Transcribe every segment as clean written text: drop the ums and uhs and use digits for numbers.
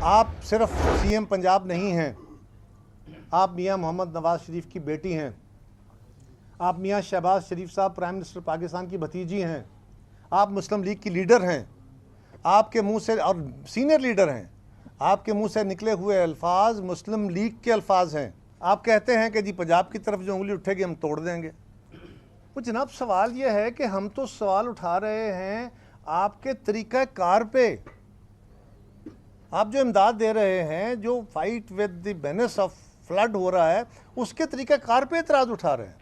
आप सिर्फ सीएम पंजाब नहीं हैं, आप मियां मोहम्मद नवाज शरीफ की बेटी हैं, आप मियां शहबाज शरीफ साहब प्राइम मिनिस्टर पाकिस्तान की भतीजी हैं, आप मुस्लिम लीग की लीडर हैं। आपके मुंह से, और सीनियर लीडर हैं, आपके मुंह से निकले हुए अल्फाज मुस्लिम लीग के अल्फाज हैं। आप कहते हैं कि जी पंजाब की तरफ जो उंगली उठेगी हम तोड़ देंगे। तो जनाब सवाल यह है कि हम तो सवाल उठा रहे हैं आपके तरीक़ा कार पे। आप जो इमदाद दे रहे हैं, जो fight with the menace of flood हो रहा है, उसके तरीक़ा कार पे एतराज़ उठा रहे हैं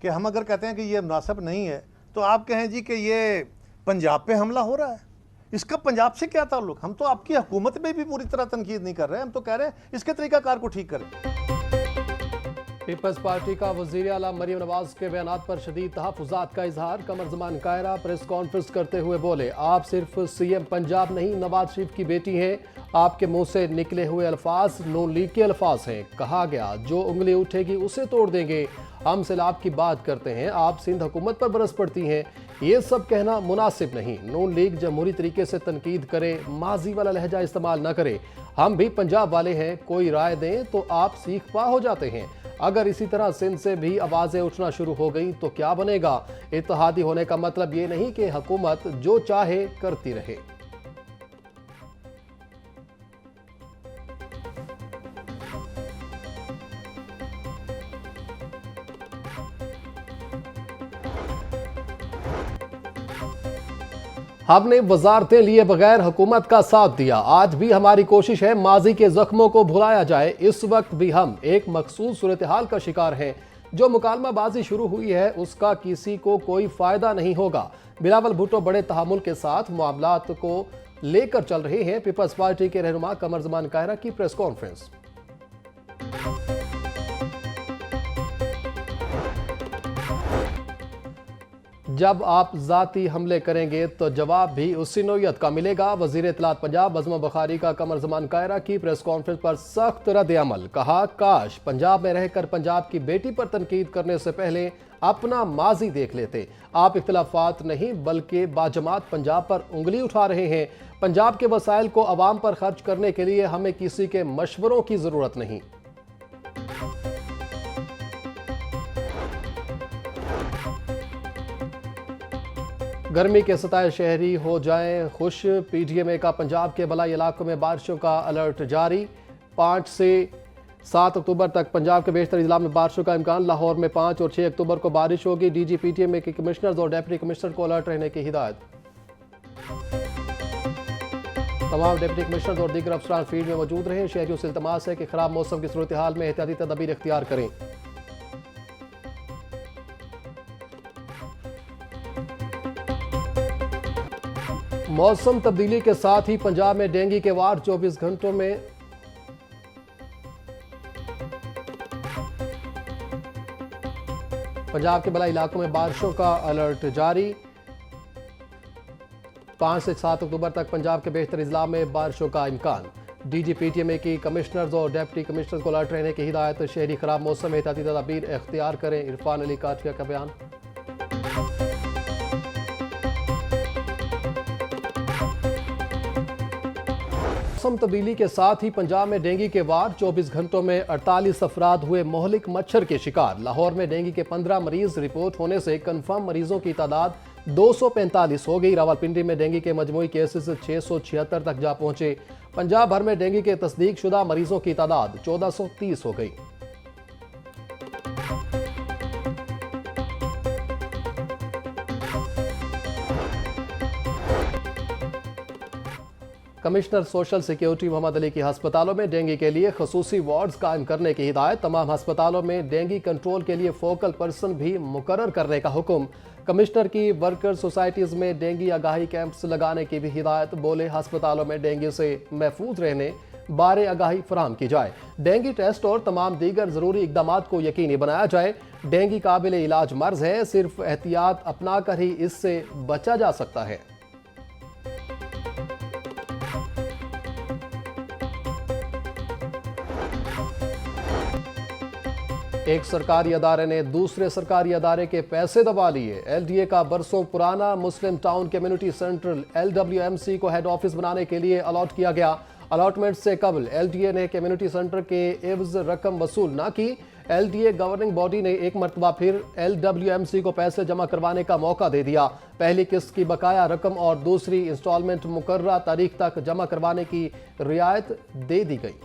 कि हम अगर कहते हैं कि ये मुनासिब नहीं है तो आप कहें जी कि ये पंजाब पे हमला हो रहा है। इसका पंजाब से क्या ताल्लुक? हम तो आपकी हुकूमत में भी पूरी तरह तनकीद नहीं कर रहे हैं, हम तो कह रहे हैं इसके तरीक़ा कार को ठीक करें। पीपल्स पार्टी का वज़ीर आला मरीम नवाज के बयानात पर शदीद तहफ़्फ़ुज़ात का इजहार। कमर ज़मान कायरा प्रेस कॉन्फ्रेंस करते हुए बोले, आप सिर्फ सीएम पंजाब नहीं नवाज शरीफ की बेटी हैं। आपके मुंह से निकले हुए अल्फाज नून लीग के अल्फाज हैं। कहा गया जो उंगली उठेगी उसे तोड़ देंगे। हम सैलाब की बात करते हैं, आप सिंध हुकूमत पर बरस पड़ती हैं। ये सब कहना मुनासिब नहीं। नून लीग जमहूरी तरीके से तनकीद करे, माजी वाला लहजा इस्तेमाल न करे। हम भी पंजाब वाले हैं, कोई राय दें तो आप सीख पा हो जाते हैं। अगर इसी तरह सिंध से भी आवाज़ें उठना शुरू हो गई तो क्या बनेगा? इत्तेहादी होने का मतलब ये नहीं कि हुकूमत जो चाहे करती रहे। हमने वजारतें लिए बगैर हुकूमत का साथ दिया। आज भी हमारी कोशिश है माजी के जख्मों को भुलाया जाए। इस वक्त भी हम एक मखसूस सूरत हाल का शिकार हैं। जो मुकालमाबाजी शुरू हुई है उसका किसी को कोई फायदा नहीं होगा। बिलावल भुट्टो बड़े तहमुल के साथ मामलात को लेकर चल रहे हैं। पीपल्स पार्टी के रहनुमा कमर ज़मान कायरा की प्रेस कॉन्फ्रेंस। जब आप जाती हमले करेंगे तो जवाब भी उसी नौयत का मिलेगा। वजीर इत्तलात पंजाब अज़मा बुखारी का कमर ज़मान कायरा की प्रेस कॉन्फ्रेंस पर सख्त रद्द अमल। कहा, काश पंजाब में रहकर पंजाब की बेटी पर तनकीद करने से पहले अपना माजी देख लेते। आप इख्तिलाफात नहीं बल्कि बाजमात पंजाब पर उंगली उठा रहे हैं। पंजाब के वसाइल को अवाम पर खर्च करने के लिए हमें किसी के मशवरों की जरूरत नहीं। गर्मी के सताए शहरी हो जाएं खुश। पीडीएमए का पंजाब के बलाई इलाकों में बारिशों का अलर्ट जारी। 5 से 7 अक्टूबर तक पंजाब के बेशतर इजला में बारिशों का इम्कान। लाहौर में 5 और 6 अक्टूबर को बारिश होगी। डीजी पीटीएमए के कमिश्नर्स और डेप्टी कमिश्नर को अलर्ट रहने की हिदायत। तमाम डिप्टी कमिश्नर और दीगर अफसरान फील्ड में मौजूद रहे। शहरियों से इल्तमास है कि खराब मौसम की सूरत हाल में एहतियाती तदबीर इख्तियार करें। मौसम तब्दीली के साथ ही पंजाब में डेंगू के वार 24 घंटों में पंजाब के बलाई इलाकों में बारिशों का अलर्ट जारी। 5 से 7 अक्टूबर तक पंजाब के बेशतर इजला में बारिशों का इम्कान। डीजी पीटीएमए की कमिश्नर्स और डेप्टी कमिश्नर्स को अलर्ट रहने की हिदायत। शहरी खराब मौसम में एहतियाती तदबीर इख्तियार करें। इरफान अली काठिया का बयान। मौसम तब्दीली के साथ ही पंजाब में डेंगू के वार 24 घंटों में 48 अफराद हुए मोहलिक मच्छर के शिकार। लाहौर में डेंगू के 15 मरीज रिपोर्ट होने से कन्फर्म मरीजों की तादाद 245 हो गई। रावलपिंडी में डेंगू के मजमूई केसेस 676 तक जा पहुंचे। पंजाब भर में डेंगू के तस्दीक शुदा मरीजों की तादाद 1430 हो गई। Commissioner social security Mohammad Ali की हस्पतालों में डेंगू के लिए खसूसी वार्ड्स कायम करने की हिदायत। तमाम हस्पतालों में डेंगू कंट्रोल के लिए फोकल पर्सन भी मुकर्रर करने का हुक्म। कमिश्नर की वर्कर सोसाइटीज़ में डेंगू आगाही कैंप्स लगाने की भी हिदायत। बोले, हस्पतालों में डेंगू से महफूज रहने बारे आगाही फराहम की जाए। डेंगू टेस्ट और तमाम दीगर ज़रूरी इकदाम को यकीनी बनाया जाए। डेंगू काबिल इलाज मर्ज है, सिर्फ एहतियात अपना कर ही इससे बचा जा सकता है। एक सरकारी अदारे ने दूसरे सरकारी अदारे के पैसे दबा लिए। एलडीए का बरसों पुराना मुस्लिम टाउन कम्युनिटी सेंटर LWMC को हेड ऑफिस बनाने के लिए अलॉट किया गया। अलॉटमेंट से कबल LTA ने कम्युनिटी सेंटर के एवज रकम वसूल न की। LTA गवर्निंग बॉडी ने एक मरतबा फिर LWMC को पैसे जमा करवाने का मौका दे दिया। पहली किस्त की बकाया रकम और दूसरी इंस्टॉलमेंट मुकर्ररा तारीख तक जमा करवाने की रियायत दे दी गई।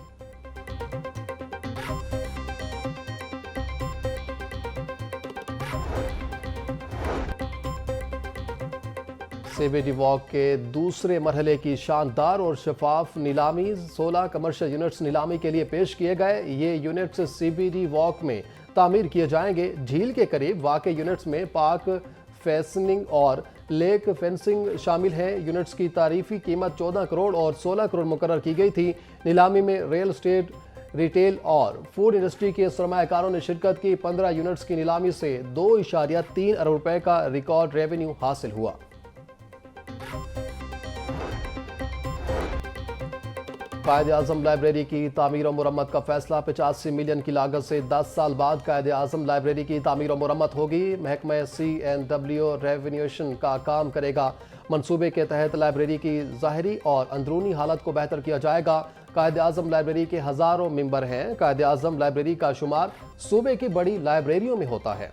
CBD वॉक के दूसरे मरहले की शानदार और शफाफ नीलामी 16 कमर्शियल यूनिट्स नीलामी के लिए पेश किए गए। ये यूनिट्स CBD वॉक में तामीर किए जाएंगे। झील के करीब वाक़ यूनिट्स में पार्क फेंसिंग और लेक फेंसिंग शामिल हैं। यूनिट्स की तारीफी कीमत 14 करोड़ और 16 करोड़ मुकर्रर की गई थी। नीलामी में रियल एस्टेट, रिटेल और फूड इंडस्ट्री के सरमायाकारों ने शिरकत की। 15 यूनिट्स की नीलामी से 2.3 अरब रुपए का रिकॉर्ड रेवेन्यू हासिल हुआ। कायद-ए-आज़म लाइब्रेरी की तामीर और मुरम्मत का फैसला। 85 मिलियन की लागत से 10 साल बाद कायद-ए-आज़म लाइब्रेरी की तामीर और मुरम्मत होगी। महकमा CNW रेवेन्यूएशन का काम करेगा। मंसूबे के तहत लाइब्रेरी की ज़ाहिरी और अंदरूनी हालत को बेहतर किया जाएगा। कायद-ए-आज़म लाइब्रेरी के हज़ारों मेंबर हैं। कायद-ए-आज़म लाइब्रेरी का शुमार सूबे की बड़ी लाइब्रेरियों में होता है।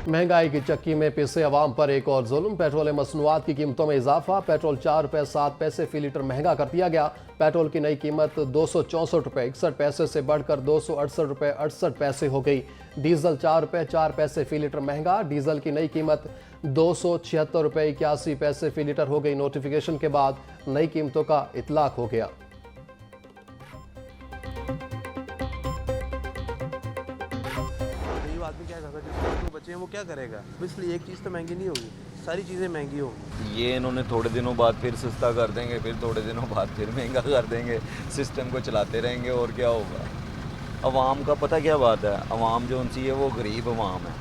महंगाई की चक्की में पिसे अवाम पर एक और जुल्म। पेट्रोल मसनूआत की कीमतों में इजाफा। पेट्रोल 4 रुपये 7 पैसे फी लीटर महंगा कर दिया गया। पेट्रोल की नई कीमत 264 रुपये 61 पैसे से बढ़कर 268 रुपये 68 पैसे हो गई। डीजल 4 रुपये 4 पैसे फी लीटर महंगा। डीजल की नई कीमत 276 रुपये 81 पैसे फी लीटर हो गई। नोटिफिकेशन के बाद नई कीमतों का इतलाक हो गया। आदमी क्या करता है, जिसके बच्चे हैं वो क्या करेगा। इसलिए एक चीज़ तो महंगी नहीं होगी, सारी चीज़ें महंगी होगी। ये इन्होंने थोड़े दिनों बाद फिर सस्ता कर देंगे, फिर थोड़े दिनों बाद फिर महंगा कर देंगे। सिस्टम को चलाते रहेंगे और क्या होगा। अवाम का पता क्या बात है, अवाम जो उनसी है वो गरीब अवाम है,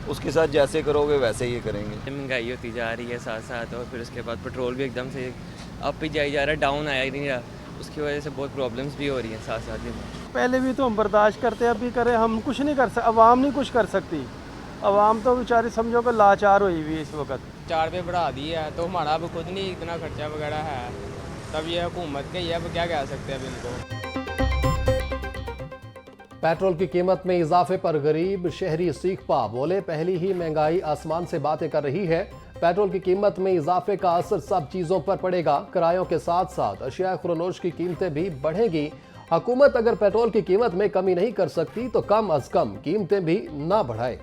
उसके साथ जैसे करोगे वैसे ही करेंगे। महंगाई होती जा रही है साथ साथ, और फिर उसके बाद पेट्रोल भी एकदम से अप ही जाई जा रहा है, डाउन आया ही नहीं रहा। उसकी वजह से बहुत प्रॉब्लम्स भी हो रही हैं साथ साथ ही। पहले भी तो हम बर्दाश्त करते, अब भी करें, हम कुछ नहीं कर सकते। अवाम नहीं कुछ कर सकती। अवाम तो बेचारी समझो कि लाचार हुई हुई इस वक्त। 4 रुपये बढ़ा दिया है तो हमारा अब खुद नहीं इतना खर्चा वगैरह है, तब ये हुकूमत के ही है, अब क्या कह सकते हैं अब इनको। पेट्रोल की कीमत में इजाफे पर गरीब शहरी सीख पा बोले। पहली ही महंगाई आसमान से बातें कर रही है। पेट्रोल की कीमत में इजाफे का असर सब चीजों पर पड़ेगा। किरायों के साथ साथ अशिया खुरनोश की कीमतें भी बढ़ेंगी। हुकूमत अगर पेट्रोल की कीमत में कमी नहीं कर सकती तो कम अज कम कीमतें भी ना बढ़ाए।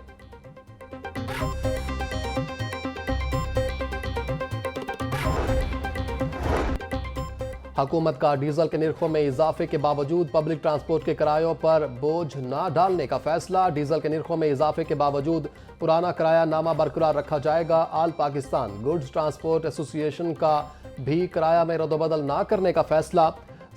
हुकूमत का डीजल के निर्खों में इजाफे के बावजूद पब्लिक ट्रांसपोर्ट के किरायों पर बोझ ना डालने का फैसला। डीजल के निर्खों में इजाफे के बावजूद पुराना किराया नामा बरकरार रखा जाएगा। आल पाकिस्तान गुड्स ट्रांसपोर्ट एसोसिएशन का भी किराया में रद्दबदल ना करने का फैसला।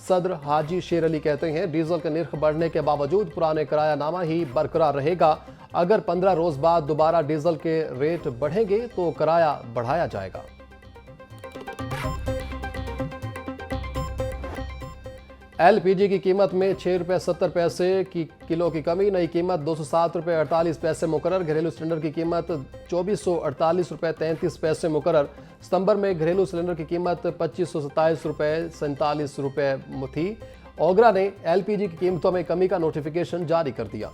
सदर हाजी शेर अली कहते हैं डीजल के निर्ख बढ़ने के बावजूद पुराने किराया नामा ही बरकरार रहेगा। अगर 15 रोज बाद दोबारा डीजल के रेट बढ़ेंगे तो किराया बढ़ाया जाएगा। LPG की कीमत में 6 रुपये 70 पैसे की किलो की कमी। नई कीमत 207 रुपये 48 पैसे मुकर्रर। घरेलू सिलेंडर की कीमत 2448 रुपये 33 पैसे मुकर्रर। सितंबर में घरेलू सिलेंडर की कीमत 2527 रुपये 47 रुपये थी। ओगरा ने LPG की कीमतों में कमी का नोटिफिकेशन जारी कर दिया।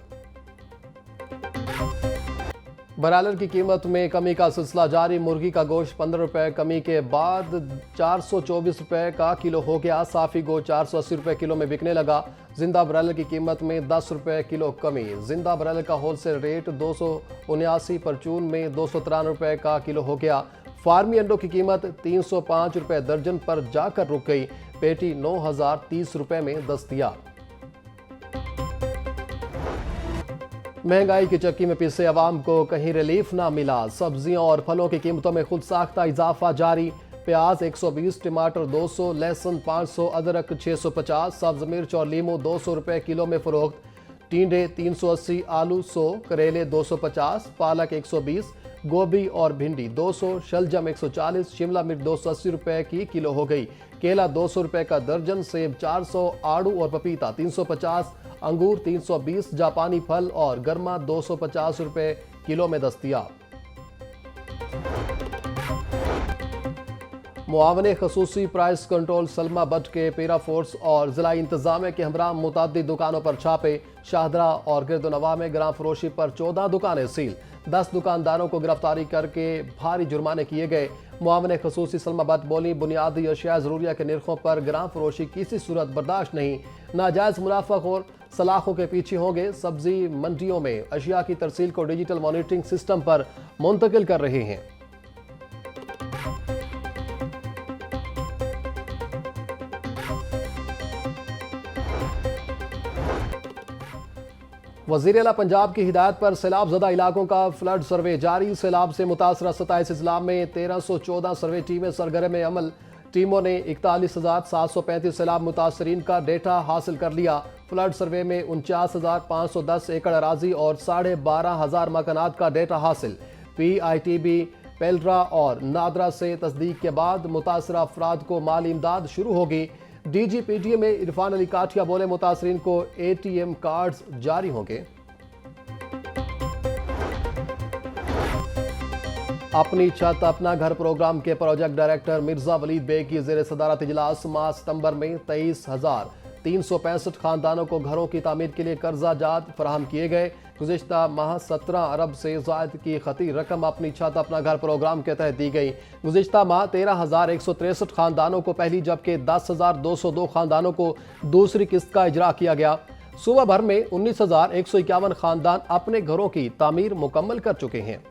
ब्रायलर की कीमत में कमी का सिलसिला जारी। मुर्गी का गोश्त 15 रुपये कमी के बाद 424 रुपये का किलो हो गया। साफी गोश्त 480 रुपये किलो में बिकने लगा। जिंदा ब्रायलर की कीमत में 10 रुपये किलो कमी। जिंदा ब्रायलर का होलसेल रेट 279, परचून में 293 रुपये का किलो हो गया। फार्मी अंडों की कीमत 305 रुपये दर्जन पर जाकर रुक गई। पेटी 9030 रुपये में दस्तयाब। महंगाई की चक्की में पिसे अवाम को कहीं रिलीफ ना मिला। सब्जियों और फलों की कीमतों में खुद साख्ता इजाफा जारी। प्याज 120, टमाटर 200, लहसुन 500, अदरक 650, सब्ज मिर्च और लीमू 200 रुपये किलो में फरोख्त। टींडे 380, आलू 100, करेले 250, पालक 120, गोभी और भिंडी 200, शलजम 140, शिमला मिर्च 280 रुपये की किलो हो गई। केला 200 रुपये का दर्जन, सेब 400, आड़ू और पपीता 350, अंगूर 320, जापानी फल और गर्मा 250 रुपये किलो में दस्तयाब। मुआवने खसूसी प्राइस कंट्रोल सलमा बट के पेरा फोर्स और जिला इंतजामिया के हमरा मुतादिद दुकानों पर छापे। शाहदरा और गिरदनवा में ग्राम फरोशी पर 14 दुकानें सील। 10 दुकानदारों को गिरफ्तारी करके भारी जुर्माने किए गए। मुआवने खसूसी सलमा बट बोली, बुनियादी अशिया ज़रूरिया के निर्खों पर ग्राम फरोशी किसी सूरत बर्दाश्त नहीं। नाजायज़ मुनाफाखोर सलाखों के पीछे होंगे। सब्जी मंडियों में अशिया की तरसील को डिजिटल मॉनिटरिंग सिस्टम पर मुंतकिल कर रहे हैं। वज़ीर आला पंजाब की हिदायत पर सैलाब ज़दा इलाकों का फ्लड सर्वे जारी। सैलाब से मुतासरा 27 अजला में 1314 सर्वे टीमें सरगर्म अमल। टीमों ने 41,735 सैलाब मुतासरीन का डेटा हासिल कर लिया। फ्लड सर्वे में 49,510 एकड़ अराजी और 12,500 मकानात का डेटा हासिल। PITB, पेल्ड्रा और नादरा से तस्दीक के बाद मुतासरा अफराद को माली इमदाद शुरू होगी। DGPDA में इरफान अली काठिया बोले, मुतासरीन को ATM कार्ड्स जारी होंगे। अपनी छत अपना घर प्रोग्राम के प्रोजेक्ट डायरेक्टर मिर्जा वलीद बेग की ज़ेर सदारत इजलास माह सितंबर में 23,365 खानदानों को घरों की तामीर के लिए कर्जा जात फराहम किए गए। गुज़िश्ता माह 17 अरब से ज़ायद की खती रकम अपनी छत अपना घर प्रोग्राम के तहत दी गई। गुज़िश्ता माह 13,163 खानदानों को पहली जबकि 10,202 खानदानों को दूसरी किस्त का इजरा किया गया। सूबा भर में 19,151 खानदान अपने घरों की तामीर मुकम्मल कर चुके हैं।